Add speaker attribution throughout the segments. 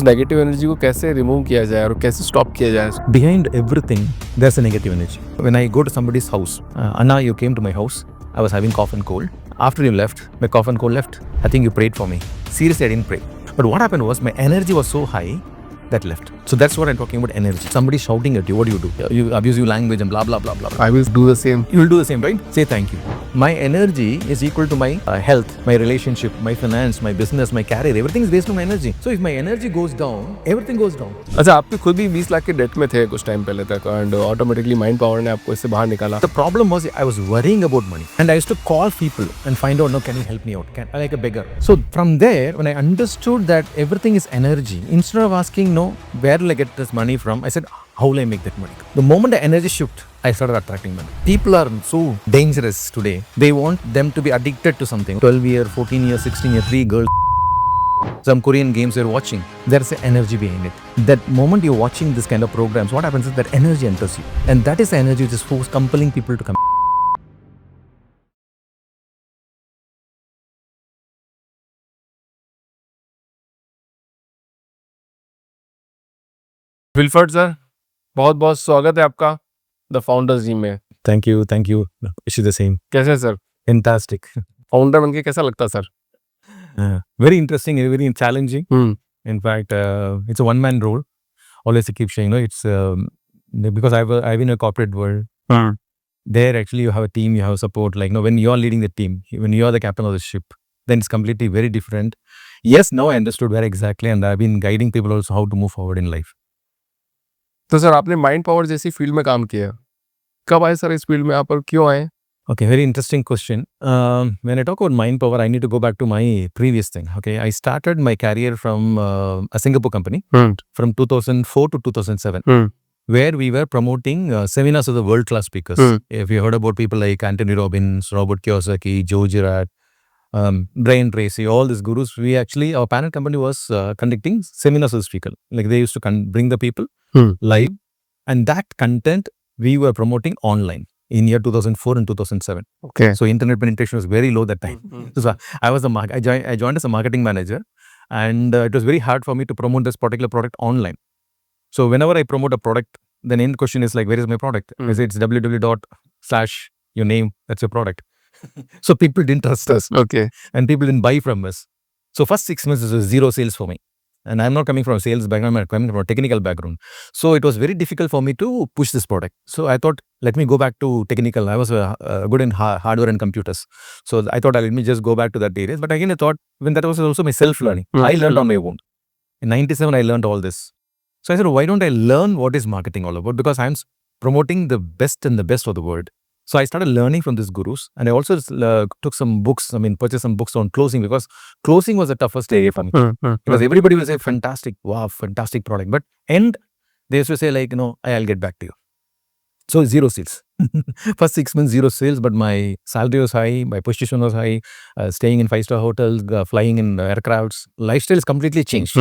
Speaker 1: Negative energy को कैसे remove किया जाए और कैसे स्टॉप किया जाए?
Speaker 2: Behind everything, there's a negative energy. When I go to somebody's house, Anna, you came to my house. I was having cough and cold. After you left, my cough and cold left. I think you prayed for me. Seriously, I didn't pray. But what happened was my energy was so high that left. So that's what I'm talking about energy. Somebody shouting at you, what do? You abusive language and blah, blah, blah, blah.
Speaker 1: I will do the same.
Speaker 2: You will do the same, right? Say thank you. My energy is equal to my health, my relationship, my finance, my business, my career. Everything is based on my energy. So if my energy goes down, everything goes down.
Speaker 1: अच्छा, आप भी खुद भी 20 लाख के date में थे कुछ time पहले तक एंड ऑटोमेटिकली माइंड पावर ने आपको इससे बाहर निकाला.
Speaker 2: The problem was I was worrying about money and I used to call people and find out, no, can you help me out? Like a beggar. So from there, when I understood that everything is energy, instead of asking, no, where will I get this money from? I said, how will I make that money? The moment the energy shifted, I started attracting money. People are so dangerous today. They want them to be addicted to something. 12-year, 14-year, 16-year, 3 girls. Some Korean games you're watching, there's an energy behind it. That moment you're watching this kind of programs, what happens is that energy enters you. And that is the energy which is compelling people to come.
Speaker 1: Wilfrid sir, बहुत बहुत स्वागत है आपका the founders team में.
Speaker 2: Thank you. Wish you the same.
Speaker 1: कैसे sir?
Speaker 2: Fantastic.
Speaker 1: Founder बनके कैसा लगता sir?
Speaker 2: Very interesting, very challenging. In fact, it's a one-man role. Always I keep saying, it's because I've been in a corporate world. There actually you have a team, you have support. Like, when you are leading the team, when you are the captain of the ship, then it's completely very different. Yes, now I understood where exactly, and I've been guiding people also how to move forward in life.
Speaker 1: तो sir आपने mind power जैसी field में काम किया, कब आए sir इस field में, आप और क्यों आए?
Speaker 2: Okay, very interesting question. When I talk about mind power, I need to go back to my previous thing. Okay, I started my career from a Singapore company from 2004 to 2007, where we were promoting seminars of the world-class speakers. If you heard about people like Anthony Robbins, Robert Kiyosaki, Joe Girard, Brian Tracy, all these gurus, our parent company was conducting seminars of the speaker. Like they used to bring the people live, and that content we were promoting online. In year 2004 and 2007.
Speaker 1: Okay.
Speaker 2: So internet penetration was very low that time. So I was I joined as a marketing manager, and it was very hard for me to promote this particular product online. So whenever I promote a product, then end question is like, where is my product? It's www./ your name, that's your product. So people didn't trust us.
Speaker 1: Okay.
Speaker 2: And people didn't buy from us. So first 6 months was zero sales for me. And I'm not coming from a sales background, I'm coming from a technical background. So it was very difficult for me to push this product. So I thought, let me go back to technical. I was good in hardware and computers. So I thought, let me just go back to that area. But again, I thought, when that was also my self-learning. I learned on my own. In 97, I learned all this. So I said, why don't I learn what is marketing all about? Because I'm promoting the best and the best of the world. So I started learning from these gurus, and I also took some books, purchased some books on closing, because closing was the toughest area for me. Because everybody will say, fantastic, wow, fantastic product. But they used to say like, I'll get back to you. So zero sales. First 6 months, zero sales, but my salary was high, my position was high, staying in 5-star hotels, flying in aircrafts. Lifestyle is completely changed.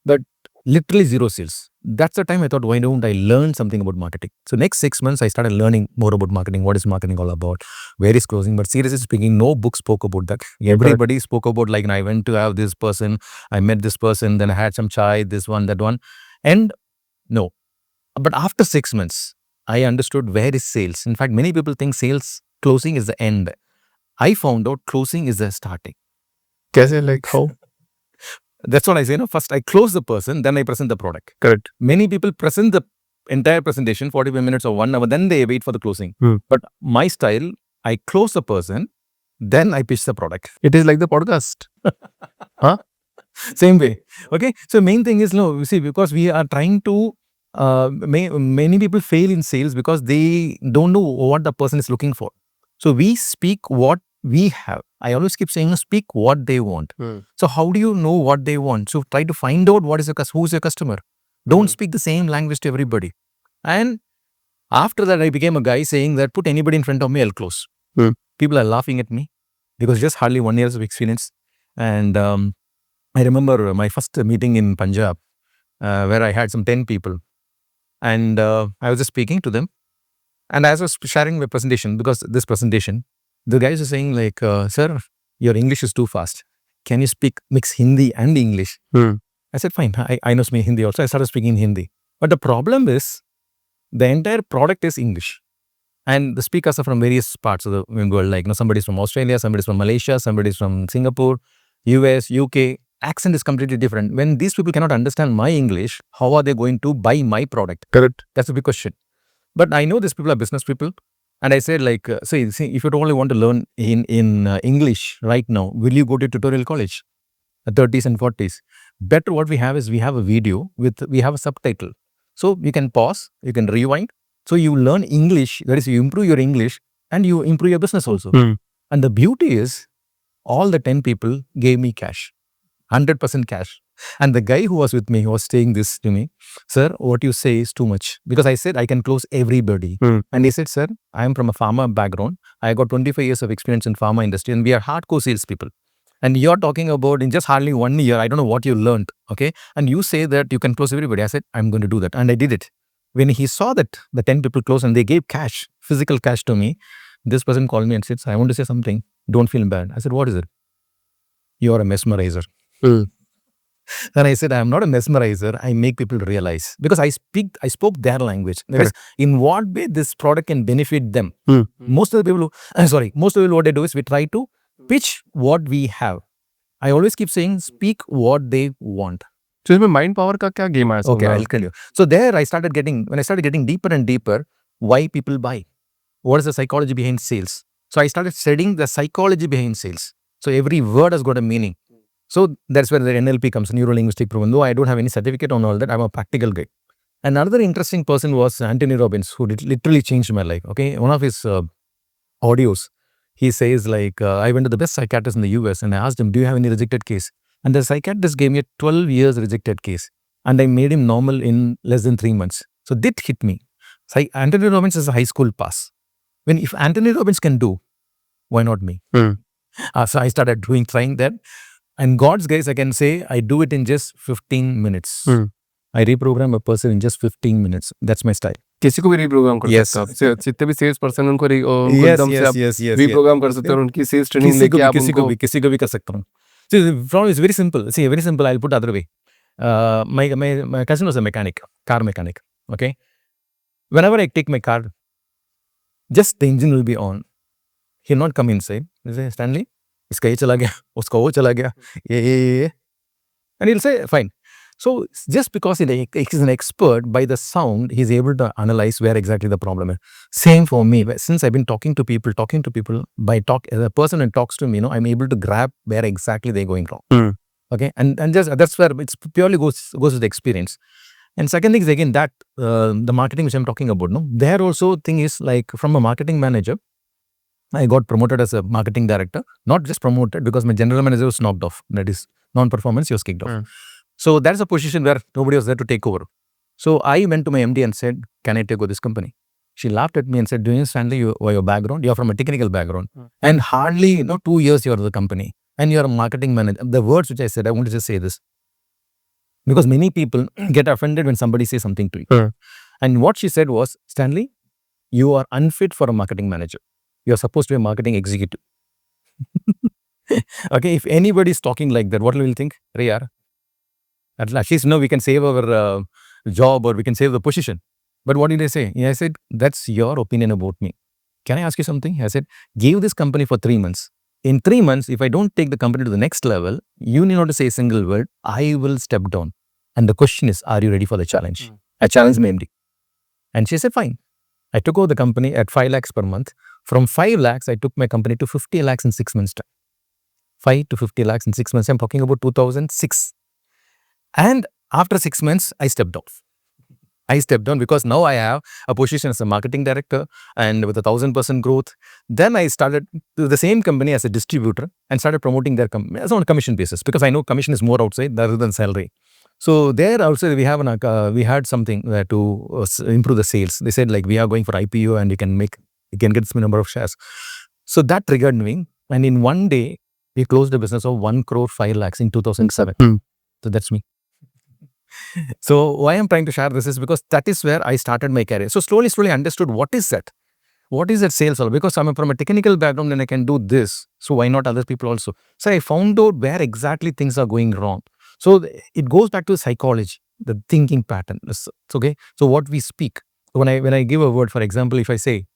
Speaker 2: But literally zero sales. That's the time I thought, why don't I learn something about marketing? So next 6 months, I started learning more about marketing. What is marketing all about? Where is closing? But seriously speaking, no book spoke about that. Everybody spoke about like, I went to have this person, I met this person, then I had some chai, this one, that one. And no. But after 6 months, I understood where is sales. In fact, many people think sales, closing is the end. I found out closing is the starting.
Speaker 1: Kaise, like how?
Speaker 2: That's what I say. First I close the person, then I present the product.
Speaker 1: Correct.
Speaker 2: Many people present the entire presentation, 45 minutes or 1 hour, then they wait for the closing. But my style, I close the person, then I pitch the product.
Speaker 1: It is like the podcast. Huh?
Speaker 2: Same way. Okay. So main thing is, you see, because we are trying to, many people fail in sales because they don't know what the person is looking for. So we speak what we have. I always keep saying, speak what they want. So how do you know what they want? So try to find out who's your customer. Don't speak the same language to everybody. And after that, I became a guy saying that put anybody in front of me, I'll close. People are laughing at me because just hardly 1 year of experience. And I remember my first meeting in Punjab, where I had some 10 people. And I was just speaking to them. And as I was sharing my presentation, because this presentation, the guys are saying like, sir, your English is too fast. Can you mix Hindi and English? I said, fine, I know Hindi also. I started speaking Hindi. But the problem is, the entire product is English. And the speakers are from various parts of the world. Like, somebody's from Australia, somebody's from Malaysia, somebody's from Singapore, US, UK. Accent is completely different. When these people cannot understand my English, how are they going to buy my product?
Speaker 1: Correct.
Speaker 2: That's a big question. But I know these people are business people. And I said, like, see, if you only want to learn in English right now, will you go to tutorial college? 30s and 40s. Better what we have is we have a video we have a subtitle. So you can pause, you can rewind. So you learn English, that is, you improve your English and you improve your business also. And the beauty is, all the 10 people gave me cash, 100% cash. And the guy who was with me, who was saying this to me, sir, what you say is too much. Because I said I can close everybody. And he said, sir, I am from a pharma background. I got 25 years of experience in pharma industry and we are hardcore salespeople. And you're talking about in just hardly 1 year, I don't know what you learned, okay? And you say that you can close everybody. I said, I'm going to do that. And I did it. When he saw that the 10 people closed and they gave cash, physical cash to me, this person called me and said, I want to say something. Don't feel bad. I said, what is it? You're a mesmerizer. And I said, I'm not a mesmerizer. I make people realize. Because I spoke their language. That is, in what way this product can benefit them. Most of the people, what they do is we try to pitch what we have. I always keep saying, speak what they want.
Speaker 1: So इसमें mind power का क्या game है?
Speaker 2: Okay, I'll tell you. So there when I started getting deeper and deeper, why people buy? What is the psychology behind sales? So I started studying the psychology behind sales. So every word has got a meaning. So that's where the NLP comes, neuro-linguistic programming. Though I don't have any certificate on all that, I'm a practical guy. Another interesting person was Anthony Robbins, who literally changed my life. Okay, one of his audios, he says like, I went to the best psychiatrist in the US and I asked him, do you have any rejected case? And the psychiatrist gave me a 12 years rejected case. And I made him normal in less than 3 months. So that hit me. Anthony Robbins is a high school pass. If Anthony Robbins can do, why not me? So I started trying that. And God's grace, I can say, I do it in just 15 minutes. I reprogram a person in just 15 minutes. That's my style.
Speaker 1: किसी को भी reprogram कर सकते हो आप जितने भी sales person उनको एकदम से आप reprogram कर सकते हो और उनकी sales training लेके आप उनको
Speaker 2: किसी को भी कर सकता हूँ. See, the problem is very simple. See, very simple. I'll put other way. My cousin was a mechanic, car mechanic. Okay. Whenever I take my car, just the engine will be on. He'll not come inside. He'll say, Stanley, iska ye chala gaya, uska wo chala gaya, ye. And he'll say, fine. So just because he's an expert, by the sound, he's able to analyze where exactly the problem is. Same for me. Since I've been talking to people, as a person who talks to me, I'm able to grab where exactly they're going wrong. Okay, and just that's where it's purely goes with the experience. And second thing is again that the marketing which I'm talking about. There also thing is like from a marketing manager, I got promoted as a marketing director. Not just promoted because my general manager was knocked off. That is non-performance, he was kicked off. So that's a position where nobody was there to take over. So I went to my MD and said, can I take over this company? She laughed at me and said, do you understand your background? You're from a technical background. And hardly 2 years you're at the company. And you're a marketing manager. The words which I said, I want to just say this. Because many people get offended when somebody says something to you. And what she said was, Stanley, you are unfit for a marketing manager. You're supposed to be a marketing executive. Okay, if anybody is talking like that, what will you think? At least we can save our job or we can save the position. But what did I say? I said, that's your opinion about me. Can I ask you something? I said, give this company for 3 months. In 3 months, if I don't take the company to the next level, you need not to say a single word. I will step down. And the question is, are you ready for the challenge? I challenged my MD. And she said, fine. I took over the company at 5 lakhs per month. From 5 lakhs, I took my company to 50 lakhs in 6 months' time. 5 to 50 lakhs in 6 months. I'm talking about 2006. And after 6 months, I stepped off. I stepped down because now I have a position as a marketing director and with 1,000% growth. Then I started to the same company as a distributor and started promoting their company as on a commission basis because I know commission is more outside rather than salary. So there also we had something to improve the sales. They said like we are going for IPO and you can get this number of shares. So that triggered me. And in one day, we closed a business of 1 crore 5 lakhs in 2007. So that's me. So why I'm trying to share this is because that is where I started my career. So slowly understood what is that? What is that sales all? Because I'm from a technical background and I can do this. So why not other people also? So I found out where exactly things are going wrong. So it goes back to psychology, the thinking pattern. Okay. So what we speak. When I give a word, for example, if I say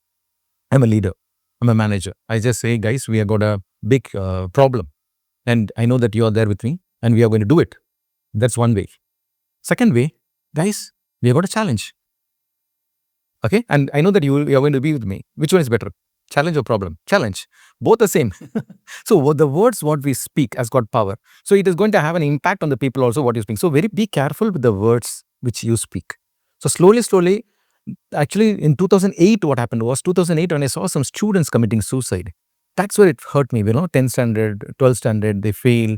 Speaker 2: I'm a leader, I'm a manager, I just say, guys, we have got a big problem, and I know that you are there with me, and we are going to do it. That's one way. Second way, guys, we have got a challenge. Okay, and I know that you are going to be with me. Which one is better? Challenge or problem? Challenge. Both the same. So the words what we speak has got power. So it is going to have an impact on the people also what you speak. So be careful with the words which you speak. So slowly, actually in 2008, what happened was 2008 when I saw some students committing suicide. That's where it hurt me. 10th standard, 12th standard, they fail.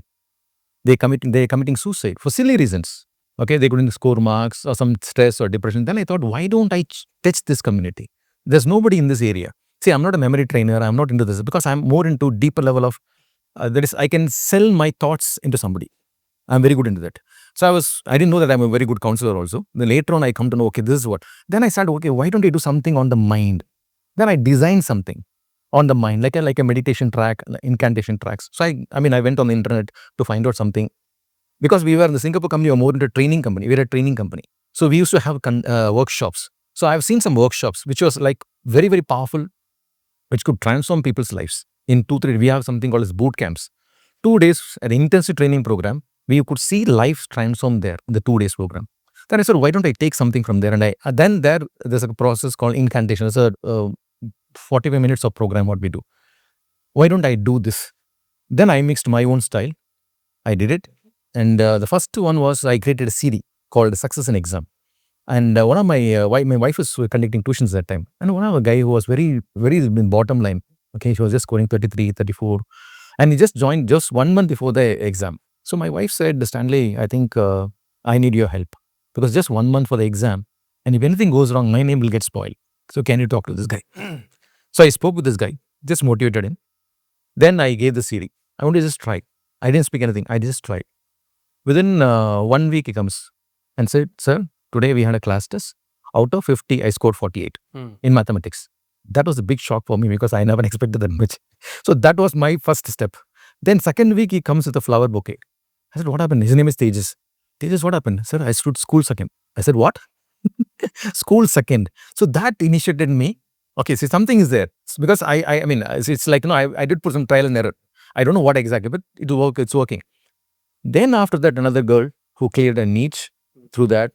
Speaker 2: They're committing suicide for silly reasons. Okay, they couldn't score marks or some stress or depression. Then I thought, why don't I touch this community? There's nobody in this area. See, I'm not a memory trainer. I'm not into this because I'm more into deeper level of, that is, I can sell my thoughts into somebody. I'm very good into that. So I didn't know that I'm a very good counselor also. Then later on, I come to know, okay, this is what. Then I started, okay, why don't I do something on the mind? Then I designed something on the mind, like a meditation track, incantation tracks. So I went on the internet to find out something. Because we were in the Singapore company, we were more into a training company. We were a training company. So we used to have workshops. So I've seen some workshops, which was like very, very powerful, which could transform people's lives. In 2-3, we have something called as boot camps. 2 days, an intensive training program. We could see lives transform there in the 2 days program. Then I said, why don't I take something from there? And then there's a process called incantation. It's a 45 minutes of program what we do. Why don't I do this? Then I mixed my own style. I did it. And the first one was I created a CD called Success in Exam. And one of my wife was conducting tuitions that time. And one of a guy who was very, very bottom line. Okay, she was just scoring 33, 34. And he just joined just 1 month before the exam. So my wife said, Stanley, I think I need your help. Because just 1 month for the exam. And if anything goes wrong, my name will get spoiled. So can you talk to this guy? So I spoke with this guy, just motivated him. Then I gave the CD. I want to just try. I didn't speak anything. I just tried. Within 1 week, he comes and said, sir, today we had a class test. Out of 50, I scored 48 in mathematics. That was a big shock for me because I never expected that much. So that was my first step. Then second week, he comes with a flower bouquet. I said, what happened? His name is Tejas. Tejas, what happened? Sir, I stood school second. I said, what? School second. So that initiated me. Okay, see, something is there. Because it's like, I did put some trial and error. I don't know what exactly, but it's working. Then after that, another girl who cleared a niche through that.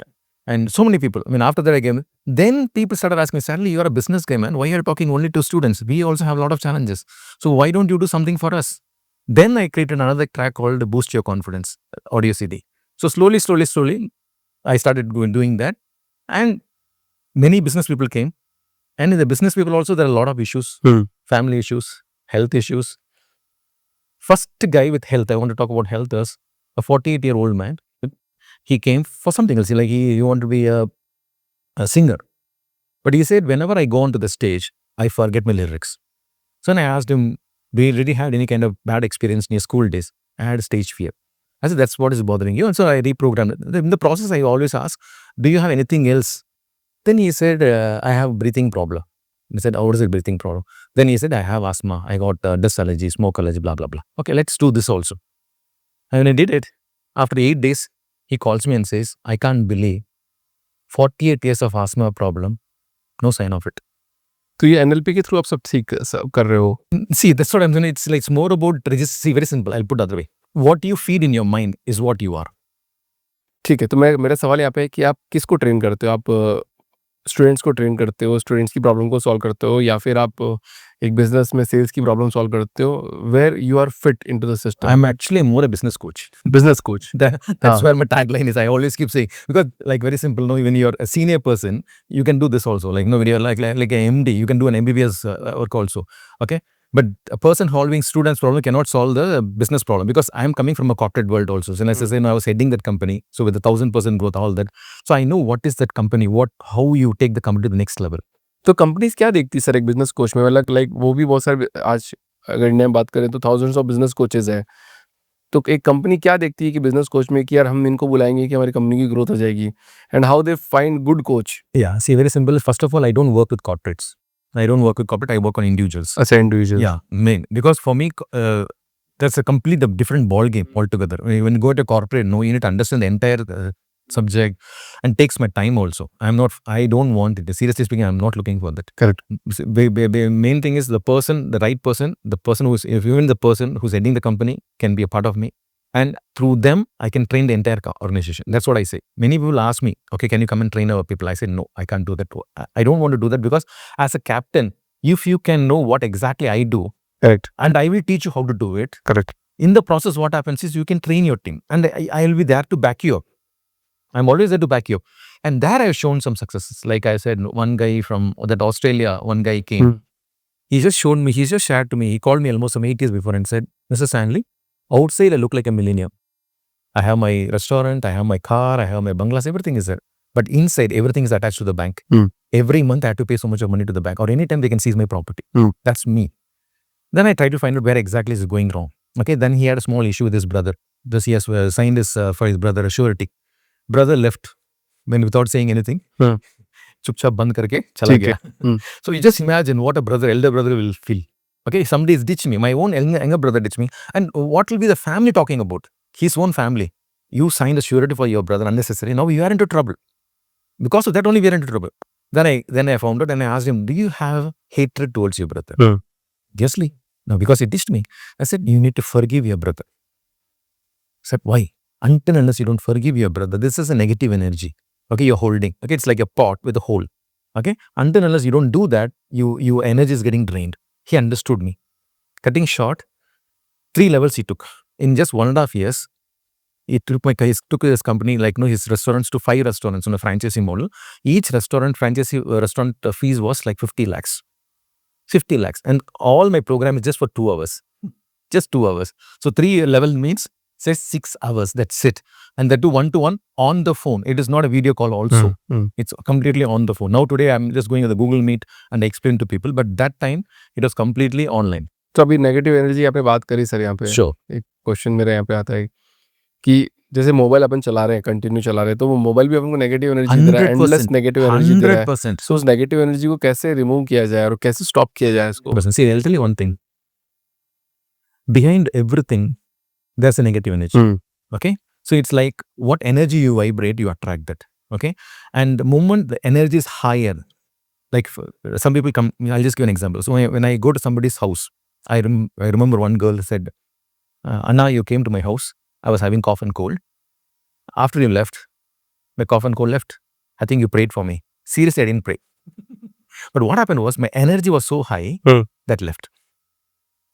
Speaker 2: And so many people, after that again, then people started asking me, Stanley, you're a business guy, man. Why are you talking only to students? We also have a lot of challenges. So why don't you do something for us? Then I created another track called Boost Your Confidence, audio CD. So slowly, I started doing that. And many business people came. And in the business people also, there are a lot of issues, family issues, health issues. First guy with health, I want to talk about health is a 48-year-old man. He came for something else. Like he wanted to be a singer. But he said, whenever I go onto the stage, I forget my lyrics. So then I asked him, do you really have any kind of bad experience in your school days? I had stage fear. I said, that's what is bothering you. And so I reprogrammed it. In the process, I always ask, do you have anything else? Then he said, I have breathing problem. I said, oh, what is it, breathing problem? Then he said, I have asthma. I got dust allergy, smoke allergy, blah, blah, blah. Okay, let's do this also. And when I did it, after 8 days, he calls me and says, I can't believe 48 years of asthma problem, no sign of it.
Speaker 1: तो ये NLP के through आप सब ठीक कर रहे हो?
Speaker 2: See, that's what I'm saying. It's more about, see, very simple. I'll put it the other way. What you feed in your mind is what you are.
Speaker 1: ठीक है, तो मेरा सवाल यहाँ पे है कि आप किसको ट्रेन करते हो? आप स्टूडेंट्स को ट्रेन करते हो, स्टूडेंट्स की प्रॉब्लम को सॉल्व करते हो, या फिर आप एक बिजनेस में सेल्स की प्रॉब्लम सॉल्व करते हो? Where you are fit into the system?
Speaker 2: I'm actually more a business coach.
Speaker 1: Business coach.
Speaker 2: That's where my tagline is. I always keep saying, because like very simple, when you're a senior person, you can do this also. Like, when you're like an MD, you can do an MBBS work also. Okay. But a person solving students' problem cannot solve the business problem, because I'm coming from a corporate world also. So as I say, I was heading that company. So with 1,000% growth, all that. So I know what is that company, how you take the company to the next level.
Speaker 1: तो companies क्या देखती है sir एक business coach में? मतलब like वो भी बहुत सारे, आज अगर इंडिया में बात करें तो थाउजेंड्स ऑफ बिजनेस कोचेज हैं. तो एक कंपनी क्या देखती है कि बिजनेस कोच में कि यार हम इनको बुलाएंगे कि हमारी कंपनी की ग्रोथ हो जाएगी? And how they find good coach?
Speaker 2: Yeah, see, very simple. First of all, I don't work with corporates. I don't work with corporate. I work on individuals.
Speaker 1: अच्छा, individual.
Speaker 2: Yeah, main. Because for me, That's a complete different ball game altogether. When you go to corporate, no, you need to understand the entire subject, and takes my time also. I don't want it. Seriously speaking, I'm not looking for that.
Speaker 1: Correct.
Speaker 2: The main thing is the person, the right person, the person who's, if even the person who's heading the company can be a part of me. And through them, I can train the entire organization. That's what I say. Many people ask me, okay, can you come and train our people? I say, no, I can't do that. I don't want to do that, because as a captain, if you can know what exactly I do,
Speaker 1: Correct.
Speaker 2: and I will teach you how to do it.
Speaker 1: Correct.
Speaker 2: In the process, what happens is you can train your team, and I will be there to back you up. I'm always there to back you up. And there I have shown some successes. Like I said, one guy from that Australia, one guy came. He just showed me, he just shared to me, he called me almost some 8 years before and said, Mr. Stanley, outside I look like a millionaire. I have my restaurant, I have my car, I have my bungalows, everything is there. But inside, everything is attached to the bank. Every month I have to pay so much of money to the bank, or anytime they can seize my property. That's me. Then I tried to find out where exactly is going wrong. Okay, then he had a small issue with his brother. Thus he has signed his, for his brother a surety. Brother left when without saying anything. Chupchap band karke chala gaya. So you just imagine what a brother, elder brother will feel. Okay, somebody is ditched me. My own younger brother ditched me. And what will be the family talking about? His own family. You signed a surety for your brother unnecessary. Now you are into trouble. Because of that only we are into trouble. Then I found out and I asked him, do you have hatred towards your brother? Obviously. No, because he ditched me. I said, you need to forgive your brother. I said, why? Until unless you don't forgive your brother, this is a negative energy. Okay, you're holding. Okay, it's like a pot with a hole. Okay, until unless you don't do that, your energy is getting drained. He understood me. Cutting short, 3 levels he took. In just 1.5 years, he took his company, like his restaurants, to 5 restaurants on a franchisee model. Each restaurant fees was like 50 lakhs. 50 lakhs. And all my program is just for 2 hours. Just 2 hours. So 3 level means say 6 hours. That's it. And that do 1-to-1 on the phone. It is not a video call also. It's completely on the phone. Now today I'm just going to the Google Meet and I explain to people. But that time it was completely online.
Speaker 1: तो अभी negative energy आपने बात करी sir, यहाँ पे
Speaker 2: Sure.
Speaker 1: एक question मेरे यहाँ पे आता है कि जैसे मोबाइल अपन चला रहे हैं, कंटिन्यू चला रहे हैं, तो वो मोबाइल भी अपन को नेगेटिव एनर्जी दे रहा है, एंडलेस नेगेटिव एनर्जी दे रहा है.
Speaker 2: 100%.
Speaker 1: सो उस नेगेटिव एनर्जी को कैसे रिमूव किया जाए और कैसे स्टॉप किया जाए इसको?
Speaker 2: See, I'll tell you one thing. Behind everything, there's a negative energy. Okay? So it's like what energy you vibrate, you attract that. Okay? And the moment the energy is higher, like some people come, I'll just give an example. So when I go to somebody's house, I remember one girl said, Anna, you came to my house. I was having cough and cold. After you left, my cough and cold left. I think you prayed for me. Seriously, I didn't pray. But what happened was my energy was so high that left.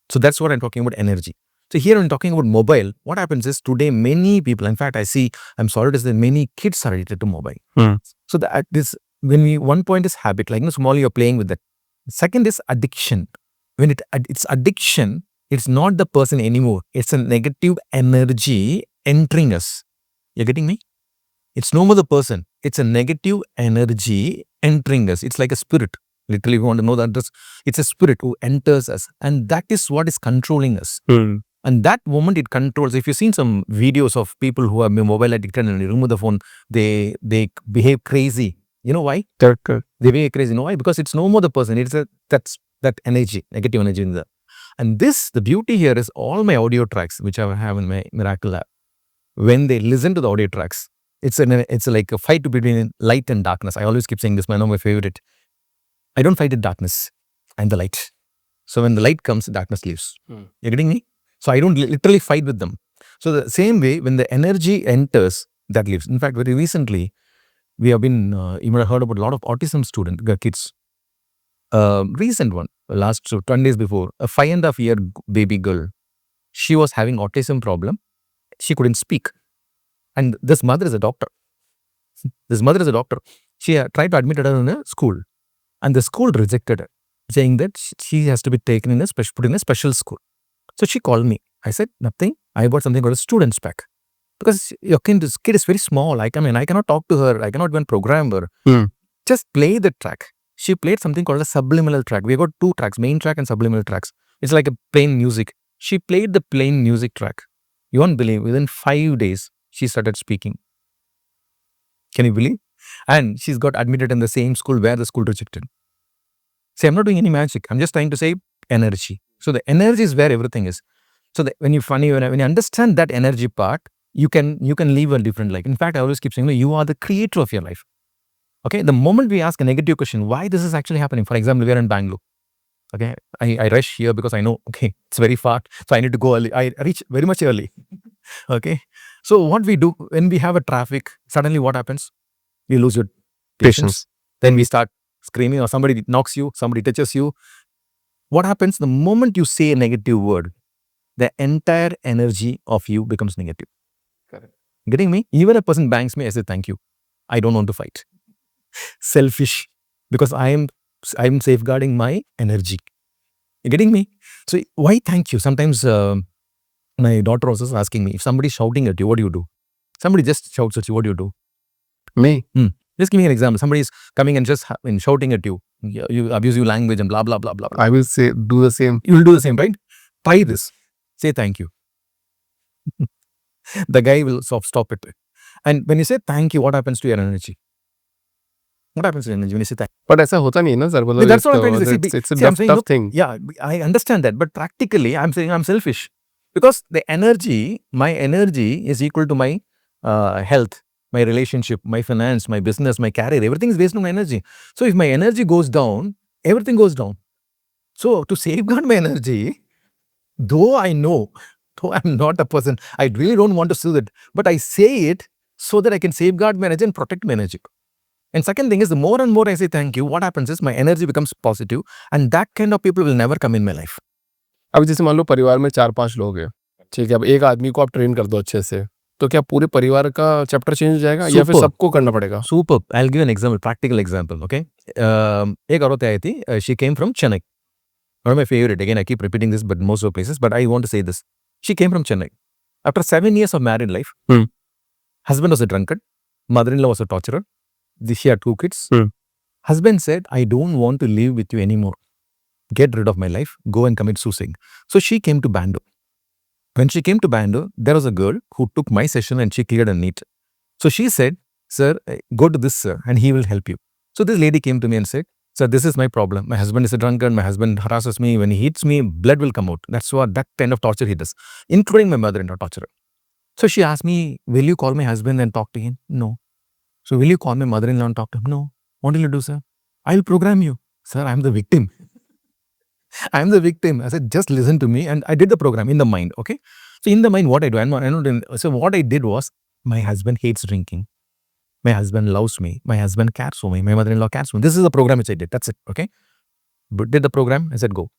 Speaker 2: So that's what I'm talking about, energy. So here when talking about mobile, what happens is today many people, in fact, I'm sorry to say many kids are addicted to mobile. So one point is habit, like small you're playing with that. Second is addiction. When it's addiction, it's not the person anymore. It's a negative energy entering us. You're getting me? It's no more the person. It's a negative energy entering us. It's like a spirit. Literally, if you want to know that, it's a spirit who enters us. And that is what is controlling us. And that moment it controls. If you've seen some videos of people who are mobile addicted and they remove the phone, they behave crazy. You know why?
Speaker 1: Correct.
Speaker 2: They behave crazy. You know why? Because it's no more the person. It's that energy, negative energy in there. And the beauty here is all my audio tracks, which I have in my Miracle Lab. When they listen to the audio tracks, it's like a fight between light and darkness. I always keep saying this, my favorite. I don't fight with darkness. I'm the light. So when the light comes, darkness leaves. You're getting me? So I don't literally fight with them. So the same way, when the energy enters, that leaves. In fact, very recently, we have been, you might have heard about a lot of autism kids. Recent one, last 20 days before, a 5.5-year baby girl. She was having autism problem. She couldn't speak. And this mother is a doctor. She tried to admit her in a school. And the school rejected her, saying that she has to be taken put in a special school. So she called me. I said, nothing. I bought something called a student's pack. Because your kid is very small. I cannot talk to her. I cannot even program her. Just play the track. She played something called a subliminal track. We got 2 tracks, main track and subliminal tracks. It's like a plain music. She played the plain music track. You won't believe, within 5 days, she started speaking. Can you believe? And she's got admitted in the same school where the school rejected. See, I'm not doing any magic. I'm just trying to say energy. So the energy is where everything is. So that when you understand that energy part, you can live a different life. In fact, I always keep saying, you are the creator of your life. Okay, the moment we ask a negative question, why this is actually happening? For example, we are in Bangalore. Okay, I rush here because I know, okay, it's very far, so I need to go early. I reach very much early. Okay, so what we do when we have a traffic, suddenly what happens? You lose your patience. Then we start screaming, or somebody knocks you, somebody touches you. What happens the moment you say a negative word? The entire energy of you becomes negative.
Speaker 1: Correct.
Speaker 2: Getting me? Even a person bangs me, I say thank you. I don't want to fight. Selfish, because I'm safeguarding my energy. You getting me? So why thank you? Sometimes my daughter also is asking me, if somebody is shouting at you, what do you do? Somebody just shouts at you, what do you do?
Speaker 1: Me?
Speaker 2: Just give me an example. Somebody is coming and just shouting at you. You abusive language and blah, blah, blah, blah, blah.
Speaker 1: I will say, do the same.
Speaker 2: You will do the same, right? Try this. Say thank you. The guy will stop it. And when you say thank you, what happens to your energy? What happens to your energy when you say thank you?
Speaker 1: But ऐसा होता नहीं है ना sir. मतलब
Speaker 2: That's what I'm trying to say.
Speaker 1: It's a tough thing.
Speaker 2: Yeah, I understand that. But practically, I'm saying I'm selfish. Because the energy, my energy is equal to my health, my relationship, my finance, my business, my career. Everything is based on my energy. So if my energy goes down, everything goes down. So to safeguard my energy, though I'm not a person, I really don't want to do that. But I say it so that I can safeguard my energy and protect my energy. And second thing is, the more and more I say thank you, what happens is my energy becomes positive, and that kind of people will never come in my life.
Speaker 1: अब जैसे मान लो परिवार में 4-5 लोग हैं, ठीक है, अब एक आदमी को आप ट्रेन कर दो अच्छे से, तो क्या पूरे परिवार का चैप्टर चेंज हो जाएगा या फिर सबको करना पड़ेगा?
Speaker 2: Super. I'll give an example, practical example, okay? एक औरत आई थी, she came from Chennai. One of my favorite, again, I keep repeating this, but most of the places, but I want to say this. She came from Chennai. After 7 years of married life, husband was a drunkard, mother-in-law was a torturer, she had 2 kids. Husband said, I don't want to live with you anymore. Get rid of my life, go and commit suicide. So she came to Bangalore. When she came to Bangalore, there was a girl who took my session and she cleared a NEET. So she said, sir, go to this sir and he will help you. So this lady came to me and said, sir, this is my problem. My husband is a drunkard. My husband harasses me. When he hits me, blood will come out. That's what, that kind of torture he does, including my mother-in-law torturer. So she asked me, will you call my husband and talk to him? No. So will you call my mother-in-law and talk to him? No. What will you do, sir? I will program you. Sir, I'm the victim. I'm the victim. I said, just listen to me. And I did the program in the mind. Okay. So in the mind, what I do, so what I did was, my husband hates drinking. My husband loves me. My husband cares for me. My mother-in-law cares for me. This is the program which I did. That's it. Okay. But did the program. I said, go.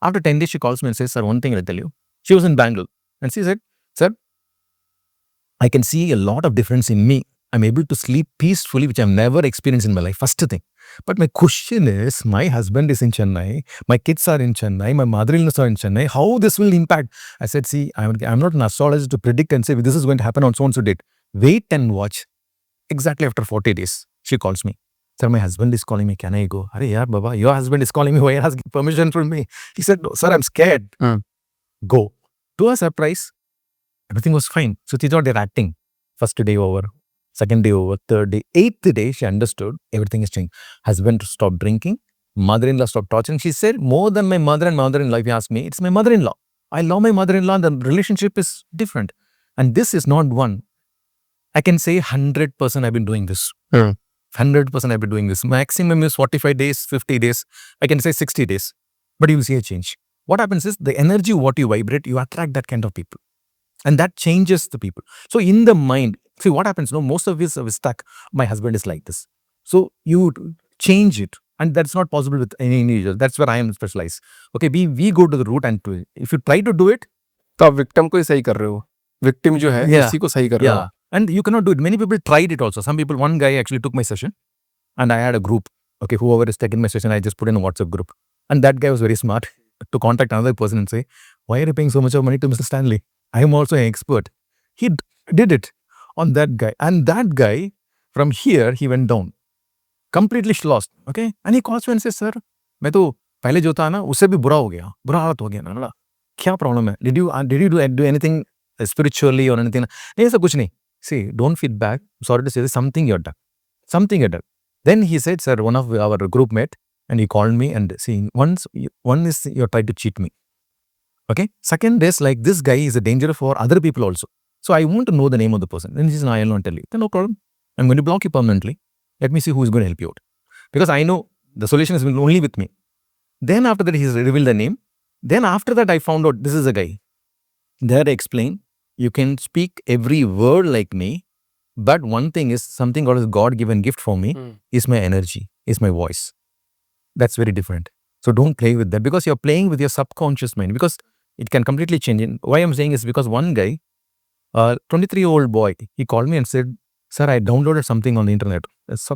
Speaker 2: After 10 days, she calls me and says, sir, one thing I'll tell you. She was in Bangalore. And she said, sir, I can see a lot of difference in me. I'm able to sleep peacefully, which I've never experienced in my life. First thing. But my question is, my husband is in Chennai, my kids are in Chennai, my mother-in-law are in Chennai. How this will impact? I said, see, I'm not an astrologist to predict and say this is going to happen on so-and-so date. Wait and watch. Exactly after 40 days, she calls me. Sir, my husband is calling me. Can I go? Arey yaar, Baba, your husband is calling me. Why are you asking permission from me? He said, no, sir, I'm scared. Go. To her surprise, everything was fine. So she thought they're acting. First day over. Second day over, third day, 8th day, she understood everything is changing. Husband stopped drinking, mother-in-law stopped torturing. She said, more than my mother and mother-in-law, if you ask me, it's my mother-in-law. I love my mother-in-law, the relationship is different. And this is not one. I can say 100% I've been doing this. 100% I've been doing this. Maximum is 45 days, 50 days. I can say 60 days. But you will see a change. What happens is, the energy, what you vibrate, you attract that kind of people. And that changes the people. So in the mind, see what happens, no, most of us are stuck. My husband is like this. So you change it. And that's not possible with any individual. That's where I am specialized. Okay, we go to the root and if you try to do it,
Speaker 1: तो आप victim को ही सही कर रहे हो. Victim जो है, इसी को सही कर रहे हो.
Speaker 2: And you cannot do it. Many people tried it also. Some people, one guy actually took my session and I had a group. Okay, whoever is taking my session, I just put in a WhatsApp group. And that guy was very smart to contact another person and say, why are you paying so much of money to Mr. Stanley? I am also an expert. He did it on that guy. And that guy, from here, he went down. Completely lost. Okay? And he calls me and says, sir, मैं तो पहले जो था ना, उससे भी बुरा हो गया. बुरा हालत हो गया ना. क्या problem है? Did you do anything spiritually or anything? नहीं, ऐसा कुछ नहीं. See, don't feel bad. Sorry to say this, something you're done. Something you're done. Then he said, sir, one of our group met and he called me and see, one is you tried to cheat me. Okay. Second is like this guy is a danger for other people also. So I want to know the name of the person. Then he says, no, I will not tell you. Then no problem. I'm going to block you permanently. Let me see who is going to help you out. Because I know the solution is only with me. Then after that, he's revealed the name. Then after that, I found out this is a guy. There I explain, you can speak every word like me, but one thing is something God is God-given gift for me is my energy, is my voice. That's very different. So don't play with that because you're playing with your subconscious mind because it can completely change. And why I'm saying is because one guy, 23-year-old boy, he called me and said, sir, I downloaded something on the internet.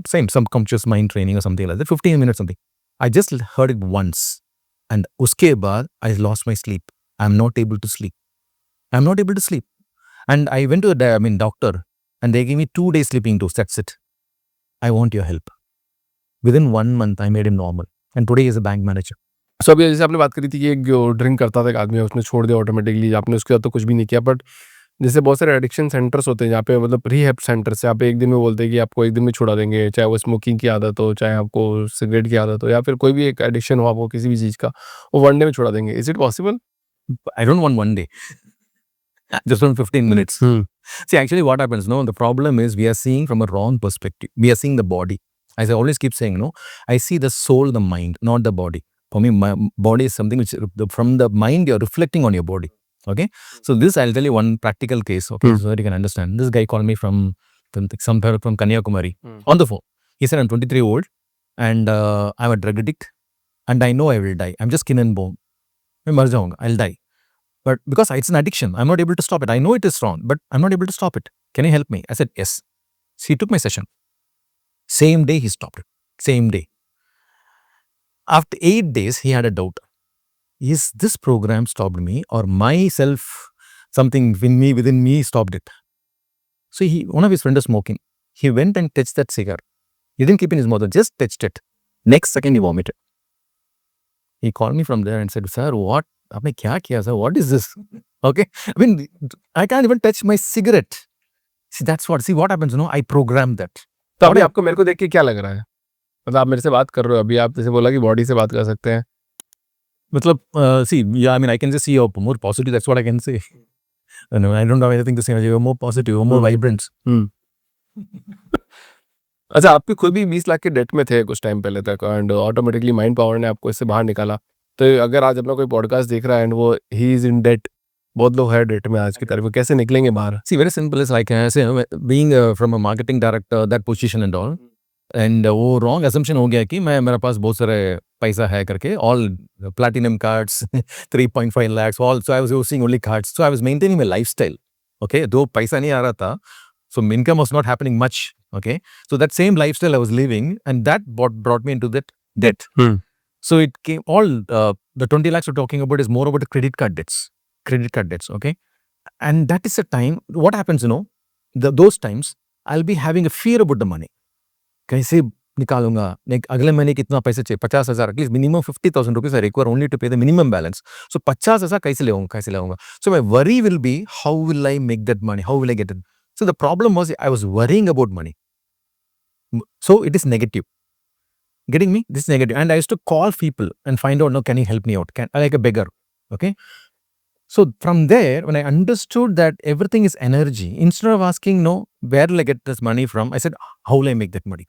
Speaker 2: Same subconscious mind training or something like that, 15 minutes something. I just heard it once. And uske baad, I lost my sleep. I'm not able to sleep. I'm not able to sleep. And I went to the doctor and they gave me 2 days sleeping dose. That's it. I want your help. Within 1 month, I made him normal. And today he is a bank manager.
Speaker 1: सो अभी जैसे आपने बात करी थी कि एक जो drink करता था एक आदमी उसने छोड़ दिया ऑटोमेटिकली, आपने उसके बाद तो कुछ भी नहीं किया, बट जैसे बहुत सारे एडिक्शन सेंटर्स होते हैं जहाँ पे मतलब रिहैब सेंटर्स यहाँ पे एक दिन में बोलते हैं कि आपको एक दिन में छुड़ा देंगे, चाहे वो स्मोकिंग की आदत हो, चाहे आपको सिगरेट की आदत हो, या फिर कोई भी एक एडिक्शन हो आपको किसी भी चीज़ का, वो 1 डे में छुड़ा देंगे. Is it possible?
Speaker 2: I don't want 1 day. Just on 15 minutes. See, actually what happens, no, the problem is we are seeing from a wrong perspective. We are seeing the body. As I always keep saying, no, I see the soul, the mind, not the body. For me, my body is something which, from the mind, you're reflecting on your body. Okay. So this, I'll tell you one practical case. Okay. So that you can understand. This guy called me from somewhere from Kanyakumari on the phone. He said, I'm 23-year-old and I'm a drug addict and I know I will die. I'm just skin and bone. I'll die. But because it's an addiction, I'm not able to stop it. I know it is wrong, but I'm not able to stop it. Can you help me? I said, yes. So he took my session. Same day, he stopped it. Same day. After 8 days, he had a doubt. Is this program stopped me or myself, something within me stopped it? So one of his friends was smoking. He went and touched that cigar. He didn't keep in his mouth, just touched it. Next second, he vomited. He called me from there and said, sir, what? Aapne kya kiya, sir? What is this? Okay. I mean, I can't even touch my cigarette. See, that's what. See, what happens, I program that.
Speaker 1: तो अभी आपको मेरे को देख के क्या लग रहा है? मतलब आप मेरे से बात कर रहे हो, अभी आप जैसे बोला कि बॉडी से बात कर सकते हैं.
Speaker 2: मतलब, see, yeah, I mean, I can just see you're more positive. That's what I can say. No, I don't have anything to say. You're more positive, you're more vibrant.
Speaker 1: अच्छा, आपके खुद भी 20 लाख के डेट में थे कुछ टाइम पहले तक एंड ऑटोमेटिकली माइंड पावर ने आपको इससे बाहर निकाला. तो अगर आज अपना कोई पॉडकास्ट देख रहा है एंड वो ही इज इन डेट, बहुत लोग है डेट में आज की तारीख में, कैसे निकलेंगे बाहर?
Speaker 2: See, very simple. It's like I say, being from a marketing director, that position and all, and वो wrong assumption हो गया कि मेरे पास बहुत सारे पैसा है करके, all platinum cards, 3.5 lakhs, all. So I was using only cards. So I was maintaining my lifestyle. Okay, though पैसा नहीं आ रहा था, so income was not happening much. Okay, so that same lifestyle I was living, and that brought me into that debt. So it came all the 20 lakhs we're talking about is more about the credit card debts. Okay, and that is a time. What happens, those times I'll be having a fear about the money. कैसे निकालूंगा? अगले महीने कितना पैसे चाहिए? 50,000, at least minimum 50,000 rupees I require only to pay the minimum balance. So 50,000 कैसे लाऊंगा? So my worry will be, how will I make that money? How will I get it? So the problem was I was worrying about money. So it is negative. Getting me? This is negative. And I used to call people and find out, can you help me out? Like a beggar. Okay. So from there, when I understood that everything is energy, instead of asking, where will I get this money from? I said, how will I make that money?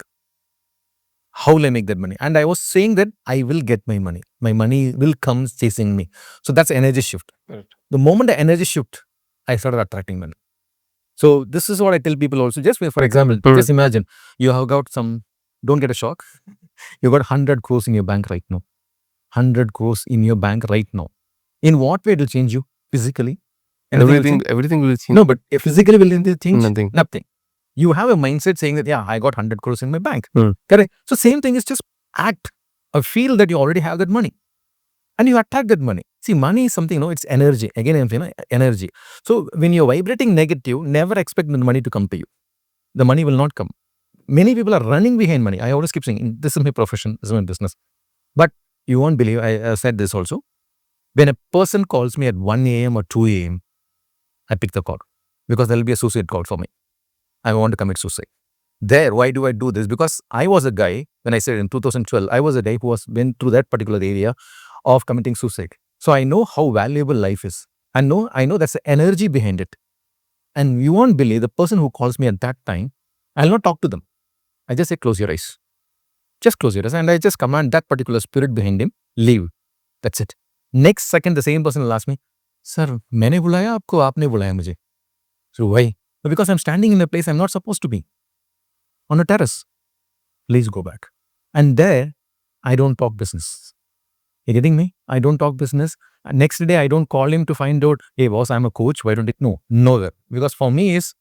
Speaker 2: How will I make that money? And I was saying that I will get my money. My money will come chasing me. So that's energy shift.
Speaker 1: Right.
Speaker 2: The moment the energy shift, I started attracting money. So this is what I tell people also. Just for example, just imagine you have got don't get a shock. You got 100 crores in your bank right now. 100 crores in your bank right now. In what way it will change you? Physically?
Speaker 1: Everything will change.
Speaker 2: No, but physically will it change?
Speaker 1: Nothing.
Speaker 2: You have a mindset saying that, I got 100 crores in my bank. Correct? So same thing is just act or feel that you already have that money. And you attack that money. See, money is something, it's energy. Again, I'm saying energy. So when you're vibrating negative, never expect the money to come to you. The money will not come. Many people are running behind money. I always keep saying, this is my profession, this is my business. But you won't believe, I said this also. When a person calls me at 1 a.m. or 2 a.m., I pick the call because there will be a suicide call for me. I want to commit suicide. Why do I do this? Because I was a guy, when I said in 2012, I was a guy who went through that particular area of committing suicide. So I know how valuable life is. I know that's the energy behind it. And you won't believe the person who calls me at that time, I'll not talk to them. I just say, close your eyes. Just close your eyes. And I just command that particular spirit behind him, leave. That's it. Next second, the same person will ask me, Sir, मैंने बुलाया आपको, आपने बुलाया मुझे. So why? Because I'm standing in a place I'm not supposed to be. On a terrace. Please go back. And there, I don't talk business. You getting me? I don't talk business. Next day, I don't call him to find out, hey boss, I'm a coach. Why don't it? No, nowhere. Because for me is,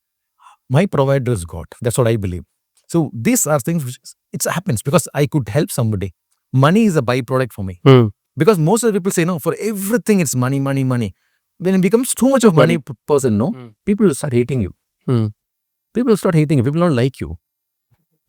Speaker 2: my provider is God. That's what I believe. So these are things which it happens because I could help somebody. Money is a byproduct for me. Because most of the people say, no, for everything it's money, money, money. When it becomes too much of money person, no, people will start hating you. People will start hating you. People will not like you.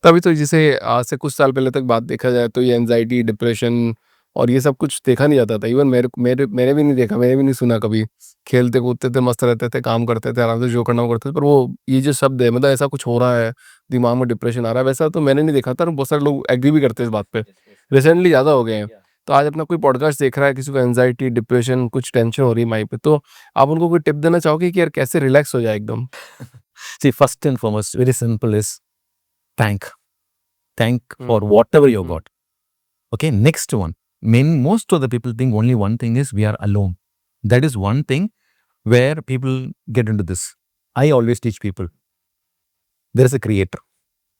Speaker 1: तभी तो जैसे आज से कुछ साल पहले तक बात देखा जाए तो ये एंजाइटी, डिप्रेशन और ये सब कुछ देखा नहीं जाता था. इवन मैंने भी नहीं देखा, मैंने भी नहीं सुना कभी. खेलते कूदते थे, मस्त रहते थे, काम करते थे, आराम से जो करना वो करते थे. पर वो ये जो शब्द है, मतलब ऐसा कुछ हो रहा है, दिमाग में डिप्रेशन आ रहा है, वैसा तो मैंने नहीं देखा था. और बहुत सारे लोग एग्री भी करते हैं इस बात पे. रिसेंटली ज़्यादा हो गए हैं. तो आज अपना कोई पॉडकास्ट देख रहा है, किसी को एंजाइटी, डिप्रेशन, कुछ टेंशन हो रही है माइंड पे, तो आप उनको कोई टिप देना चाहोगे कि यार कैसे रिलैक्स हो जाए एकदम?
Speaker 2: See, first and foremost, very simple is thank for whatever you got. Okay, next one. Most of the people think only one thing is we are alone. That is one thing where people get into this. I always teach people. There is a creator.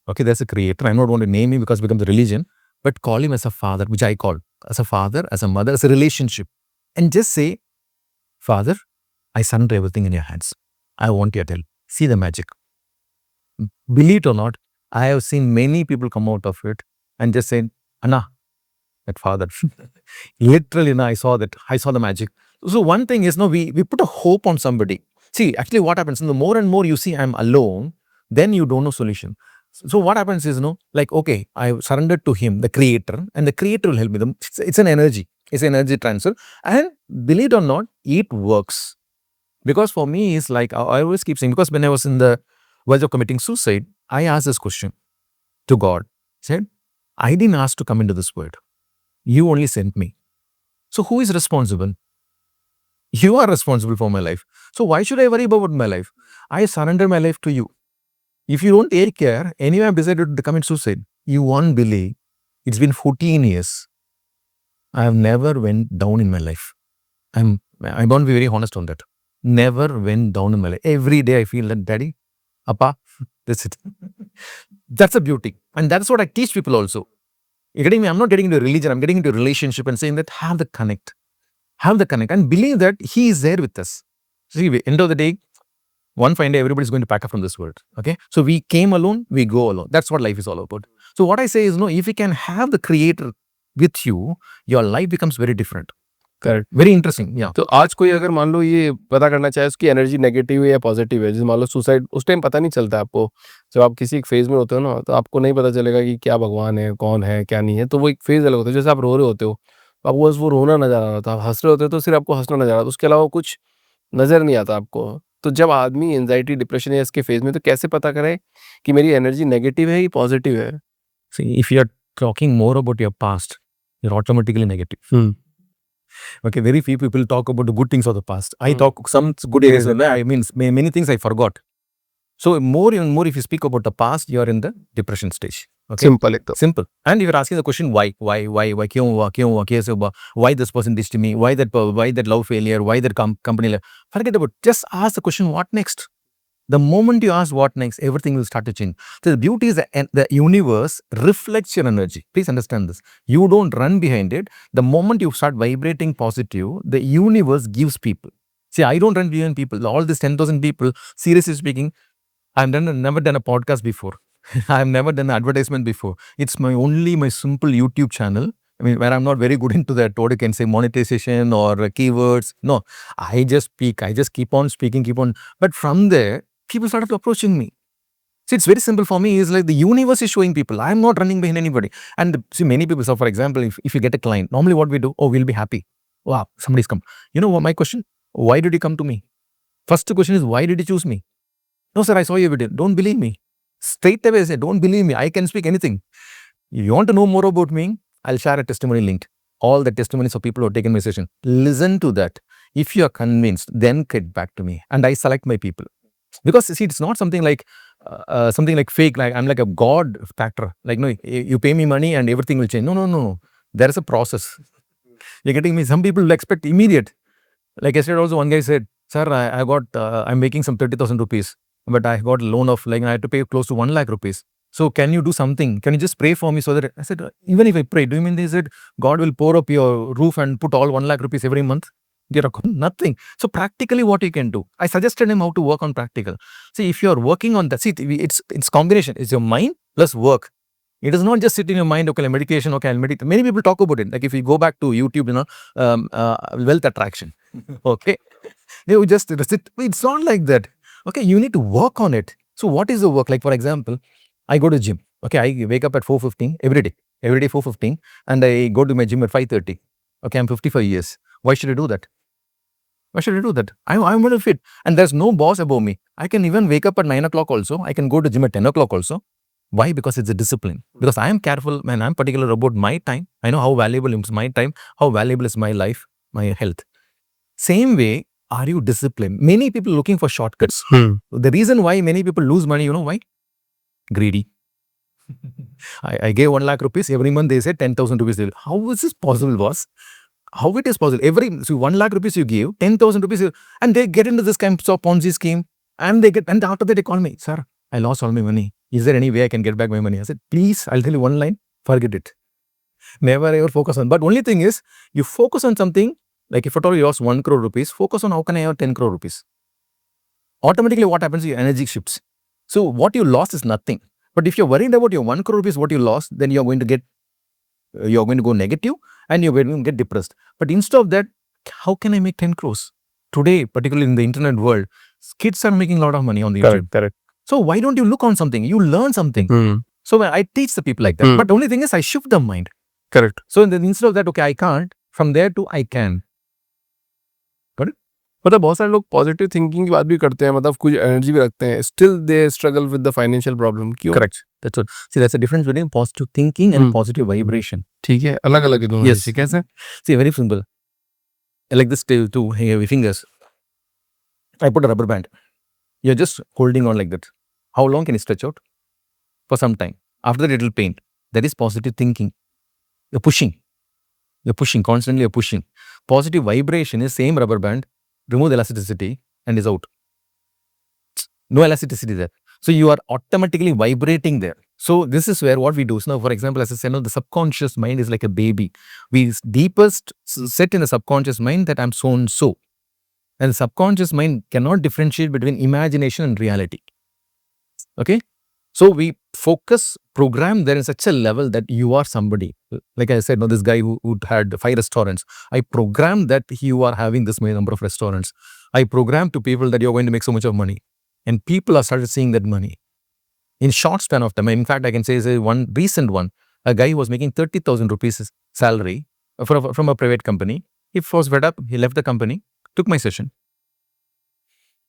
Speaker 2: Okay, there's a creator. I don't want to name him because it becomes a religion, but call him as a father, which I call as a father, as a mother, as a relationship. And just say, Father, I surrender everything in your hands. I want your help. See the magic. Believe it or not, I have seen many people come out of it and just say, Anna, that father. Literally, I saw that. I saw the magic. So one thing is, we put a hope on somebody. See, actually what happens, the more and more you see I'm alone, then you don't know solution. So what happens is, like, okay, I surrendered to him, the creator, and the creator will help me. It's an energy. It's an energy transfer. And believe it or not, it works. Because for me, it's like, I always keep saying, because when I was in the verge of committing suicide, I asked this question to God. I said, I didn't ask to come into this world. You only sent me. So who is responsible? You are responsible for my life. So why should I worry about my life? I surrender my life to you. If you don't take care, anyway I've decided to commit suicide. You won't believe, it's been 14 years. I have never went down in my life. I want to be very honest on that. Never went down in my life. Every day I feel that, Daddy, Appa, that's it. That's a beauty. And that's what I teach people also. You're getting me? I'm not getting into religion. I'm getting into a relationship and saying that have the connect. Have the connect and believe that he is there with us. See, end of the day, one fine day, everybody's going to pack up from this world. Okay. So we came alone, we go alone. That's what life is all about. So what I say is, if you can have the creator with you, your life becomes very different.
Speaker 1: Correct.
Speaker 2: Very interesting. या
Speaker 1: तो आज कोई अगर मान लो ये पता करना चाहे उसकी एनर्जी नेगेटिव है या पॉजिटिव है, जैसे मान लो सुसाइड, उस टाइम पता नहीं चलता आपको. जब आप किसी एक फेज में होते हो ना, तो आपको नहीं पता चलेगा कि क्या भगवान है, कौन है, क्या नहीं है. तो वो एक फेज अलग होता है. जैसे आप रो रहे होते हो, आपको बस वो रोना नजर आ रहा था. आप हंस रहे होते हो तो सिर्फ आपको हंसना नजर आ रहा था, उसके अलावा कुछ नजर नहीं आता आपको. तो जब आदमी एंजाइटी, डिप्रेशन या इसके फेज में, तो कैसे पता करे कि मेरी एनर्जी नेगेटिव है या पॉजिटिव है?
Speaker 2: See, if you are talking more about your past, you're automatically negative. Okay, very few people talk about the good things of the past. I talk some good areas. I mean, many things I forgot. So more and more, if you speak about the past, you are in the depression stage. Okay,
Speaker 1: simple एकदम.
Speaker 2: simple. And if you're asking the question, why, क्यों हुआ, कैसे हुआ, why this person ditched me, why that love failure, why that company, forget about. Just ask the question, what next? The moment you ask what next, everything will start to change. So the beauty is that the universe reflects your energy. Please understand this. You don't run behind it. The moment you start vibrating positive, the universe gives people. See, I don't run behind people. All these 10,000 people, seriously speaking, I've never done a podcast before. I've never done an advertisement before. It's my simple YouTube channel. I mean, where I'm not very good into that, what you can say, monetization or keywords. No, I just speak. I just keep on speaking, But from there, people started approaching me. See, it's very simple for me. It's like the universe is showing people. I'm not running behind anybody. And see, many people, so for example, if you get a client, normally what we do, we'll be happy. Wow, somebody's come. You know what my question? Why did you come to me? First question is, why did you choose me? No, sir, I saw your video. Don't believe me. Straight away, I say, don't believe me. I can speak anything. If you want to know more about me, I'll share a testimony link. all the testimonies of people who have taken my session. Listen to that. If you are convinced, then get back to me, and I select my people. Because see, it's not something like fake, like I'm like a god factor. Like, no, you pay me money and everything will change. No. There is a process. You're getting me? Some people will expect immediate. Like yesterday also, one guy said, sir, I got, I'm making some 30,000 rupees, but I got a loan of like, I had to pay close to 1 lakh rupees. So can you do something? Can you just pray for me so that, I said, even if I pray, do you mean they said God will pour up your roof and put all 1 lakh rupees every month? Nothing. So practically what you can do, I suggested him how to work on practical. See, if you are working on that, see, it's combination. It's your mind plus work. It does not just sit in your mind, okay, meditation, okay, I'll meditate. Many people talk about it. Like if you go back to YouTube, wealth attraction. Okay. You just sit. It's not like that. Okay, you need to work on it. So what is the work? Like for example, I go to gym. Okay, I wake up at 4:15 every day 4:15, and I go to my gym at 5:30. Okay, I'm 55 years. Why should I do that? Why should I do that? I'm well fit, and there's no boss above me. I can even wake up at 9 o'clock also. I can go to gym at 10 o'clock also. Why? Because it's a discipline. Because I am careful, man. I'm particular about my time. I know how valuable is my time, how valuable is my life, my health. Same way, are you disciplined? Many people looking for shortcuts. The reason why many people lose money, you know why? Greedy. I gave 1 lakh rupees. Every month they say 10,000 rupees. How is this possible, boss? How it is possible? 1 lakh rupees you give, 10,000 rupees, and they get into this kind of Ponzi scheme, and after that they call me, sir, I lost all my money. Is there any way I can get back my money? I said, please, I'll tell you one line, forget it. Never ever focus on. But only thing is, you focus on something, like if at all you lost 1 crore rupees, focus on how can I have 10 crore rupees. Automatically what happens, your energy shifts. So what you lost is nothing. But if you're worried about your 1 crore rupees, what you lost, then you're going to go negative and you're going to get depressed. But instead of that, how can I make 10 crores? Today, particularly in the internet world, kids are making a lot of money on the internet.
Speaker 1: Correct.
Speaker 2: So why don't you look on something? You learn something. So I teach the people like that. But the only thing is I shift the mind.
Speaker 1: Correct.
Speaker 2: So instead of that, okay, I can't, from there to I can. Got it?
Speaker 1: मतलब बहुत सारे लोग positive thinking की बात भी करते हैं, मतलब कुछ एनर्जी भी रखते हैं, still they struggle with the financial problem. क्यों?
Speaker 2: Correct. That's what. See, that's the difference between positive thinking and positive vibration.
Speaker 1: ठीक है, अलग अलग है दोनों.
Speaker 2: Yes.
Speaker 1: कैसे?
Speaker 2: See, very simple. Like this two heavy fingers. I put a rubber band. You're just holding on like that. How long can you stretch out? For some time. After that, it will pain. That is positive thinking. You're pushing. Constantly you're pushing. Positive vibration is same rubber band. Remove the elasticity and is out. No elasticity there. So you are automatically vibrating there. So this is where what we do. So now, for example, as I said, the subconscious mind is like a baby. We deepest set in the subconscious mind that I'm so and so. And the subconscious mind cannot differentiate between imagination and reality. Okay? So we program there in such a level that you are somebody. Like I said, this guy who had 5 restaurants, I programmed that you are having this many number of restaurants. I programmed to people that you're going to make so much of money. And people are started seeing that money. In short span of time, in fact, I can say one recent one, a guy who was making 30,000 rupees salary from a private company. He was fed up, he left the company, took my session.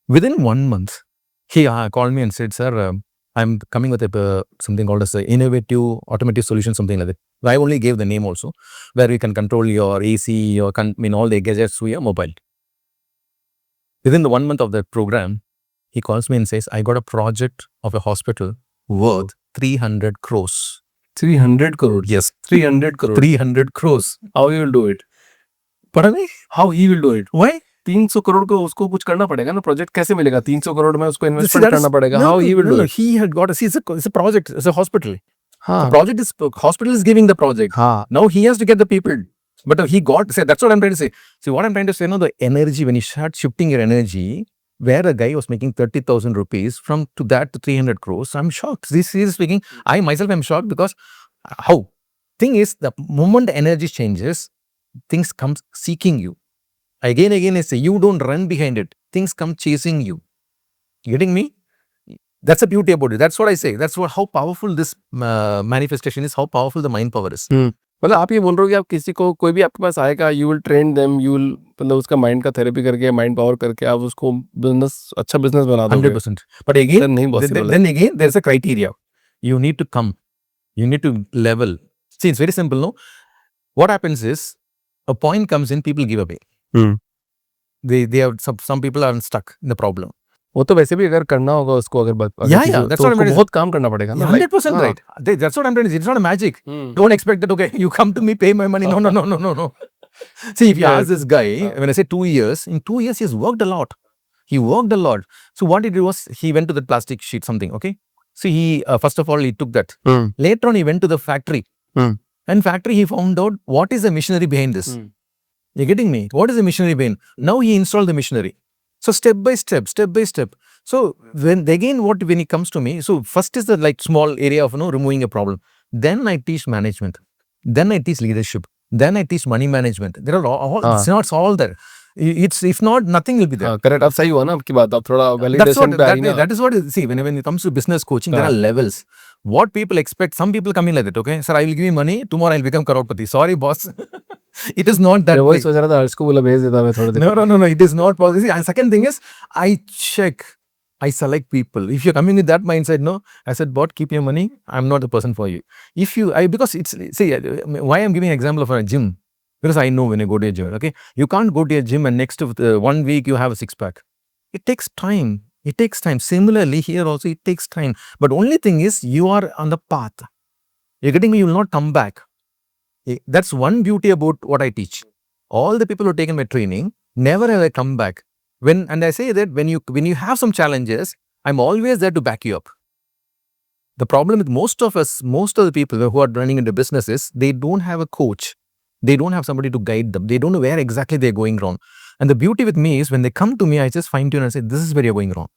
Speaker 2: Within 1 month, he called me and said, sir, I'm coming with something called as an innovative automotive solution, something like that. I only gave the name also, where you can control your AC, all the gadgets through your mobile. Within the 1 month of that program, he calls me and says, I got a project of a hospital worth 300 crores.
Speaker 1: 300 crores?
Speaker 2: Yes.
Speaker 1: 300 crores?
Speaker 2: 300 crores.
Speaker 1: How he will do it?
Speaker 2: Pardon me?
Speaker 1: How he will do it?
Speaker 2: Why?
Speaker 1: 300 crore को उसको कुछ करना पड़ेगा ना, project कैसे मिलेगा? 300 करोड़ में उसको इन्वेस्टमेंट करना पड़ेगा. How he will do it?
Speaker 2: He had got it's a project, it's a hospital. Hospital is giving the project. Now he has to get the people. But that's what I'm trying to say. See, what I'm trying to say, the energy, when you start shifting your energy, where a guy was making 30,000 rupees from to 300 crores, I'm shocked. This is speaking, I myself am shocked because how? Thing is, the moment the energy changes, things come seeking you. Again, I say, you don't run behind it. Things come chasing you. You getting me? That's the beauty about it. That's what I say. That's how powerful this manifestation is, how powerful the mind power is.
Speaker 1: मतलब आप ये बोल रहे हो कि आप किसी को, कोई भी आपके पास आएगा, you will train them, you will मतलब उसका माइंड का थेरेपी करके, माइंड पावर करके आप उसको अच्छा बिजनेस बना दोगे.
Speaker 2: 100%. But again, then again, there's a criteria. You need to come. You need to level. See, it's very simple, no? What happens is, a point comes in, people give away. They have some people are stuck in the problem.
Speaker 1: वो तो वैसे भी अगर करना होगा उसको अगर
Speaker 2: that's
Speaker 1: तो
Speaker 2: what I'm
Speaker 1: उसको
Speaker 2: trying to
Speaker 1: बहुत काम करना पड़ेगा ना
Speaker 2: 100% right. That's what I'm trying to say. It's not a magic. Don't expect that, okay, you come to me, pay my money. No. See, if you ask this guy, when I say 2 years, in 2 years, he's worked a lot. He worked a lot. So what he did was, he went to the plastic sheet, something, okay? So he, first of all, he took that. Later on, he went to the factory. And factory, he found out what is the machinery behind this. You're getting me? What is the machinery behind? Now he installed the machinery. So step by step. So when it comes to me, so first is the like small area of removing a problem. Then I teach management. Then I teach leadership. Then I teach money management. There are all it's not all there. It's if not, nothing will be there.
Speaker 1: Correct. अब सही हुआ ना आपकी बात. अब थोड़ा validation पे आई ना.
Speaker 2: That is what see when it comes to business coaching, there are levels. What people expect, some people come in like that. Okay, sir, I will give you money. Tomorrow I'll become crorepati. Sorry, boss. It is not that.
Speaker 1: वही सोच रहा था हर्ष को बोला भेज देता मैं थोड़ा देर.
Speaker 2: No. It is not possible. See, and second thing is, I check. I select people. If you're coming with that mindset, no, I said, bot, keep your money. I'm not the person for you. Because it's, see, why I'm giving an example of a gym. Because I know when I go to a gym, okay, you can't go to a gym and next 1 week you have a 6-pack. It takes time. Similarly, here also it takes time. But only thing is, you are on the path. You're getting me? You will not come back. That's one beauty about what I teach. All the people who have taken my training, never have I come back. And I say that when you have some challenges, I'm always there to back you up. The problem with most of the people who are running into businesses, they don't have a coach. They don't have somebody to guide them. They don't know where exactly they're going wrong. And the beauty with me is when they come to me, I just fine tune and say, this is where you're going wrong.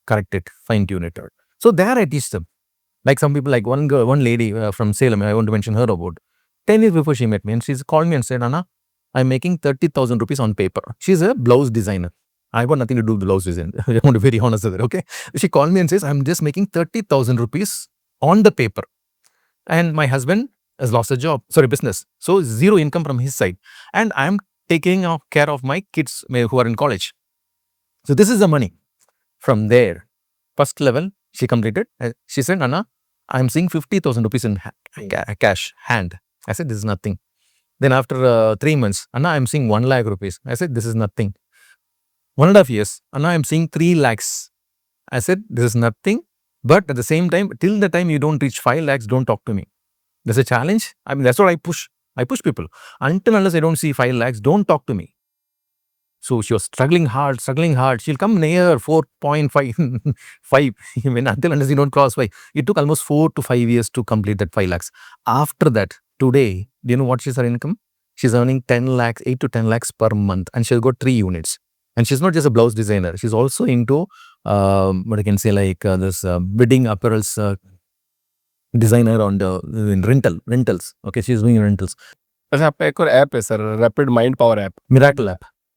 Speaker 2: Correct it, fine tune it. So there I teach them. Like some people, like one lady from Salem, I want to mention her about. 10 years before she met me, and she's called me and said, Anna, I'm making 30,000 rupees on paper. She's a blouse designer. I got nothing to do with blouse design. I want to be very honest with her, okay? She called me and says, I'm just making 30,000 rupees on the paper. And my husband has lost a job, business. So zero income from his side. And I'm taking care of my kids who are in college. So this is the money. From there, first level, she completed. She said, Anna, I'm seeing 50,000 rupees in cash, hand. I said, this is nothing. Then after 3 months, Anna, I'm seeing 1 lakh rupees. I said, this is nothing. 1.5 years, Anna, I'm seeing 3 lakhs. I said, this is nothing. But at the same time, till the time you don't reach 5 lakhs, don't talk to me. There's a challenge. I mean, that's what I push. I push people. Until unless I don't see 5 lakhs, don't talk to me. So she was struggling hard. She'll come near 4.5, 5. Until unless you don't cross 5. It took almost 4 to 5 years to complete that 5 lakhs. After that, today, do you know what is her income? She's earning 10 lakhs, 8 to 10 lakhs per month. And she's got 3 units. And she's not just a blouse designer. She's also into, what I can say, like this wedding apparels designer on the rentals. Okay, she's doing rentals.
Speaker 1: अच्छा आपका एक और app है sir, rapid mind power app.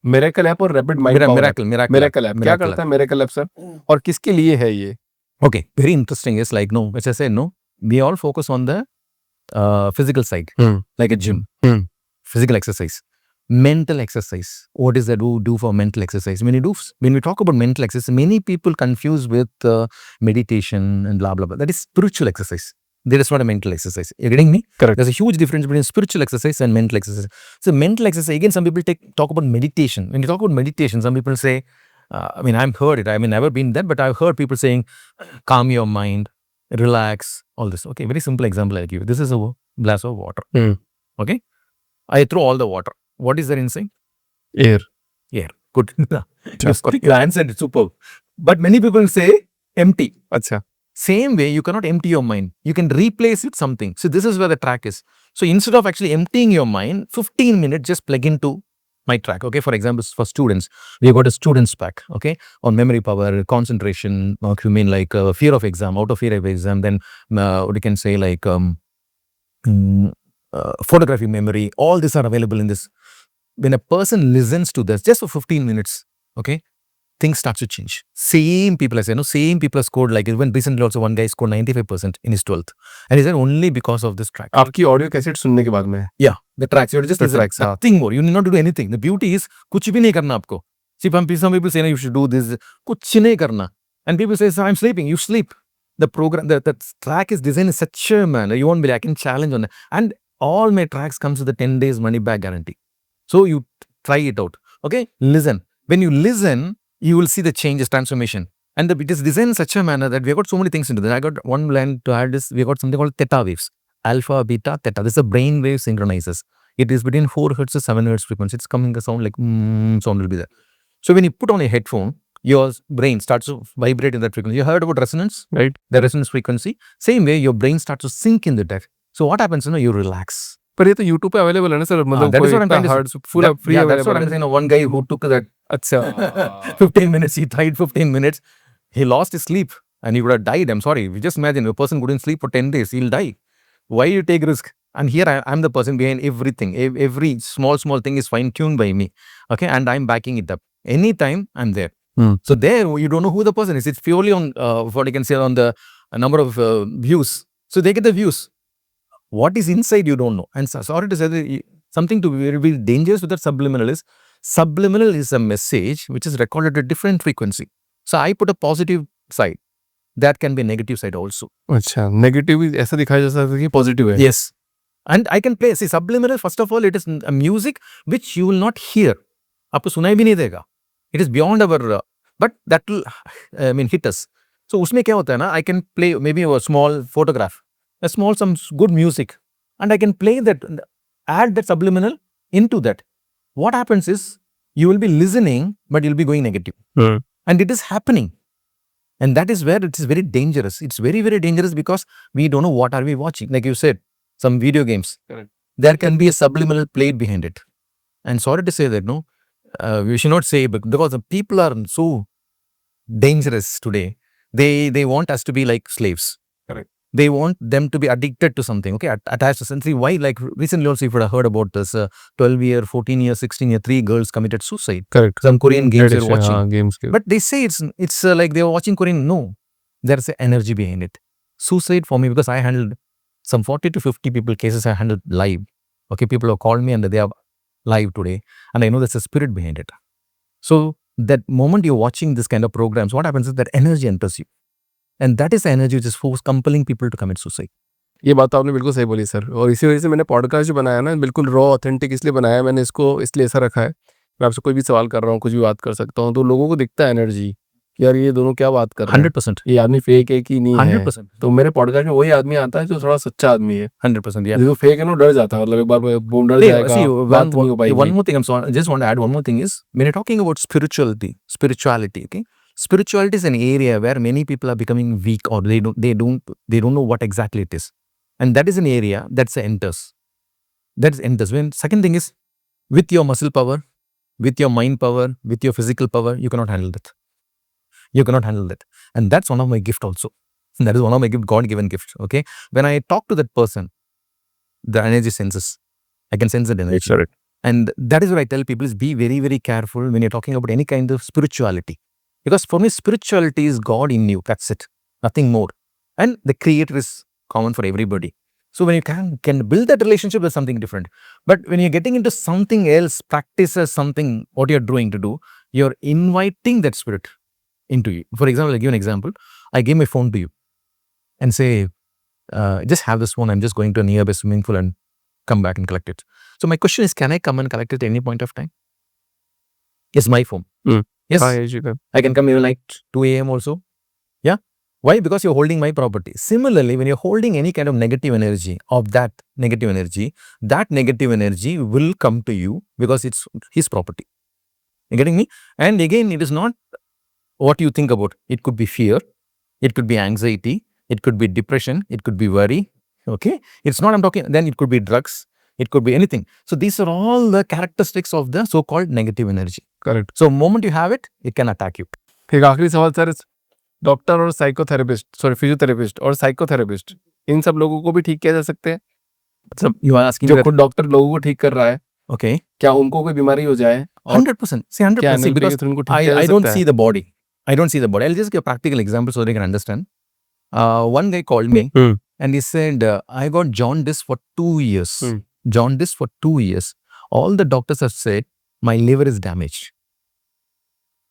Speaker 2: Miracle app
Speaker 1: और rapid mind power. Miracle app क्या करता है miracle app sir, और किसके लिए है ये?
Speaker 2: Okay, very interesting. It's like, no, as I said, no, we all focus on the physical side, like a gym, physical exercise. Mental exercise. What is that we do for mental exercise? When we talk about mental exercise, many people confuse with meditation and blah, blah, blah. That is spiritual exercise. That is not a mental exercise. You're getting me?
Speaker 1: Correct.
Speaker 2: There's a huge difference between spiritual exercise and mental exercise. So mental exercise, again, some people talk about meditation. When you talk about meditation, some people say, I've heard it. Never been there, but I've heard people saying, calm your mind, relax, all this. Okay, very simple example I'll give you. This is a glass of water. Okay? I throw all the water. What is there inside?
Speaker 1: Air.
Speaker 2: Good. You answered it. Superb. But many people say empty.
Speaker 1: Achha.
Speaker 2: Same way, you cannot empty your mind. You can replace it with something. So this is where the track is. So instead of actually emptying your mind, 15 minutes, just plug into my track. Okay, for example, for students, we got a students pack. Okay, on memory power, concentration, like fear of exam, out of fear of exam. Then what you can say like photography memory. All these are available in this. When a person listens to this just for 15 minutes, okay, things start to change. Same people, I say, same people scored, like even recently also one guy scored 95% in his 12th. And he said only because of this track.
Speaker 1: आपकी audio cassette सुनने के बाद में?
Speaker 2: Yeah, the tracks. You're just the tracks. Nothing more. You need not to do anything. The beauty is, कुछ भी नहीं करना आपको. See, some people say, you should do this. कुछ नहीं करना. And people say, I'm sleeping. You sleep. The program, the track is designed in such a manner. You won't be like, I can challenge on that. And all my tracks comes with a 10 days money back guarantee. So you try it out. Okay, listen. When you listen, you will see the changes, transformation. And it is designed in such a manner that we have got so many things into that. I got one line to add is we have got something called theta waves. Alpha, beta, theta. This is a brain wave synchronizes. It is between 4 hertz to 7 hertz frequency. It's coming a sound like sound will be there. So when you put on a headphone, your brain starts to vibrate in that frequency. You heard about resonance,
Speaker 1: right?
Speaker 2: The resonance frequency. Same way, your brain starts to sink in the depth. So what happens, you relax.
Speaker 1: पर ये तो YouTube पे available है ना sir, मतलब
Speaker 2: that is
Speaker 1: कोई
Speaker 2: what I'm
Speaker 1: इतना
Speaker 2: trying to say.
Speaker 1: hard full free
Speaker 2: Yeah, that's what
Speaker 1: available
Speaker 2: I'm saying. One guy who took that
Speaker 1: अच्छा
Speaker 2: 15 minutes, he tried 15 minutes, he lost his sleep and he would have died. I'm sorry. Just imagine a person couldn't sleep for 10 days, he'll die. Why you take risk? And here I'm the person behind everything. Every small thing is fine tuned by me. Okay, and I'm backing it up. Anytime I'm there. So there you don't know who the person is. It's purely on what you can say on the number of views. So they get the views. What is inside you don't know. And sorry to say that something to be very dangerous with that subliminal is a message which is recorded at a different frequency. So I put a positive side. That can be a negative side also.
Speaker 1: अच्छा negative भी ऐसा दिखाया जा सकता है कि positive है.
Speaker 2: Yes. And I can play. See, subliminal, first of all, it is a music which you will not hear. आपको सुनाई भी नहीं देगा. It is beyond our, but that will, hit us. So उसमें क्या होता है ना, I can play maybe a small photograph, some good music, and I can play that, add that subliminal into that. What happens is, you will be listening, but you'll be going negative. And it is happening. And that is where it is very dangerous. It's very, very dangerous because we don't know what are we watching. Like you said, some video games.
Speaker 1: Correct.
Speaker 2: There can be a subliminal played behind it. And sorry to say that, no, we should not say, but because the people are so dangerous today, they want us to be like slaves.
Speaker 1: Correct.
Speaker 2: They want them to be addicted to something, okay, attached to something. Why? Like recently also, if you have heard about this 12-year, 14-year, 16-year, 3 girls committed suicide.
Speaker 1: Correct.
Speaker 2: Some Korean games they're watching.
Speaker 1: Games.
Speaker 2: But they say it's like they were watching Korean. No, there's an energy behind it. Suicide for me, because I handled some 40 to 50 people cases I handled live. Okay, people have called me and they are live today. And I know there's a spirit behind it. So that moment you're watching this kind of programs, what happens is that energy enters you. And that is the energy which is force compelling people to commit suicide.
Speaker 1: ये बात तो आपने बिल्कुल सही बोली sir. और इसी वजह से मैंने पॉडकास्ट जो बनाया ना, बिल्कुल रॉ ऑथेंटिक इसलिए बनाया है. मैंने इसको इसलिए ऐसा रखा है, मैं आपसे कोई भी सवाल कर रहा हूँ, कुछ भी बात कर सकता हूँ, तो लोगों को दिखता है एनर्जी, यार ये दोनों क्या बात कर रहे हैं.
Speaker 2: 100%.
Speaker 1: ये आदमी फेक है कि नहीं है.
Speaker 2: 100%.
Speaker 1: तो मेरे पॉडकास्ट में वही आदमी आता है जो थोड़ा सच्चा आदमी है.
Speaker 2: 100%. Yeah.
Speaker 1: जो फेक है ना, डर जाता है. मतलब एक बार बूम डर जाएगा.
Speaker 2: See,
Speaker 1: बात नहीं हो पाएगी.
Speaker 2: one more thing, I just want to add one more thing is, when you're talking about spirituality, okay? Spirituality is an area where many people are becoming weak, or they don't know what exactly it is. And that is an area that enters. When second thing is, with your muscle power, with your mind power, with your physical power, you cannot handle that. You cannot handle that. And that's one of my gift also. That is one of my God-given gifts. Okay. When I talk to that person, the energy senses. I can sense that energy.
Speaker 1: Sure.
Speaker 2: And that is what I tell people is be very, very careful when you're talking about any kind of spirituality. Because for me, spirituality is God in you. That's it. Nothing more. And the creator is common for everybody. So when you can build that relationship with something different. But when you're getting into something else, practices something, what you're doing to do, you're inviting that spirit into you. For example, I give an example. I give my phone to you and say, just have this phone. I'm just going to a nearby swimming pool and come back and collect it. So my question is, can I come and collect it at any point of time? It's my phone. Yes. I can come even like 2 a.m. also. Yeah. Why? Because you're holding my property. Similarly, when you're holding any kind of negative energy that negative energy will come to you because it's his property. You getting me? And again, it is not what you think about. It could be fear. It could be anxiety. It could be depression. It could be worry. Okay. It's not I'm talking. Then it could be drugs. It could be anything. So these are all the characteristics of the so-called negative energy.
Speaker 1: Correct.
Speaker 2: So moment you have it, it can attack you.
Speaker 1: एक आखिरी सवाल sir, doctor और physiotherapist और psychotherapist, इन सब लोगों को भी ठीक किया जा सकते हैं? मतलब जो खुद डॉक्टर लोगों को ठीक कर रहा है,
Speaker 2: okay,
Speaker 1: क्या उनको कोई बीमारी हो जाए?
Speaker 2: 100%. See, 100%. Because I don't see the body. I'll just give a practical example so they can understand. One guy called me and he said, I got jaundice for 2 years. Jaundice for 2 years. All the doctors have said, my liver is damaged.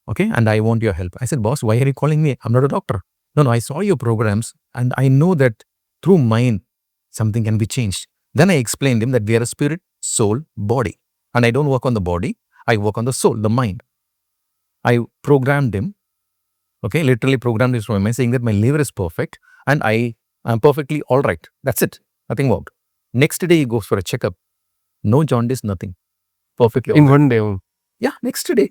Speaker 2: Okay, and I want your help. I said, boss, why are you calling me? I'm not a doctor. No, I saw your programs and I know that through mind, something can be changed. Then I explained him that we are a spirit, soul, body. And I don't work on the body. I work on the soul, the mind. I programmed him, okay, literally programmed his mind, saying that my liver is perfect and I am perfectly all right. That's it. Nothing worked. Next day he goes for a checkup. No jaundice, nothing. Perfectly all
Speaker 1: In
Speaker 2: right.
Speaker 1: one day. Oh.
Speaker 2: Yeah, next day.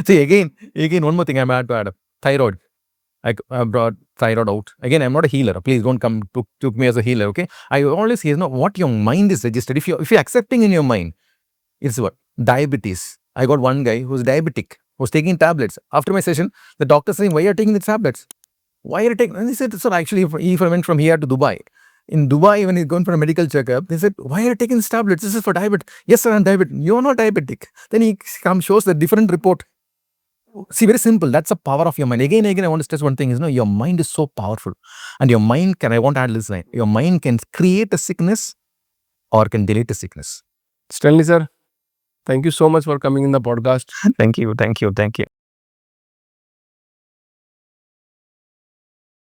Speaker 2: See, again, one more thing I'm had to add up. Thyroid. I brought thyroid out. Again, I'm not a healer. Please don't come took me as a healer, okay? I always hear, no, what your mind is registered. If you're accepting in your mind, it's what? Diabetes. I got one guy who's diabetic, who's taking tablets. After my session, the doctor saying, why are you taking the tablets? Why are you taking? And he said, so actually, he went from here to Dubai. In Dubai, when he's going for a medical checkup, they said, why are you taking these tablets? This is for diabetes. Yes, sir, I'm diabetic. You're not diabetic. Then he shows the different report. See, very simple. That's the power of your mind. Again, I want to stress one thing is, your mind is so powerful. And your mind can, I want to add this line, your mind can create a sickness or can delete a sickness.
Speaker 1: Stanley sir, thank you so much for coming in the podcast.
Speaker 2: Thank you.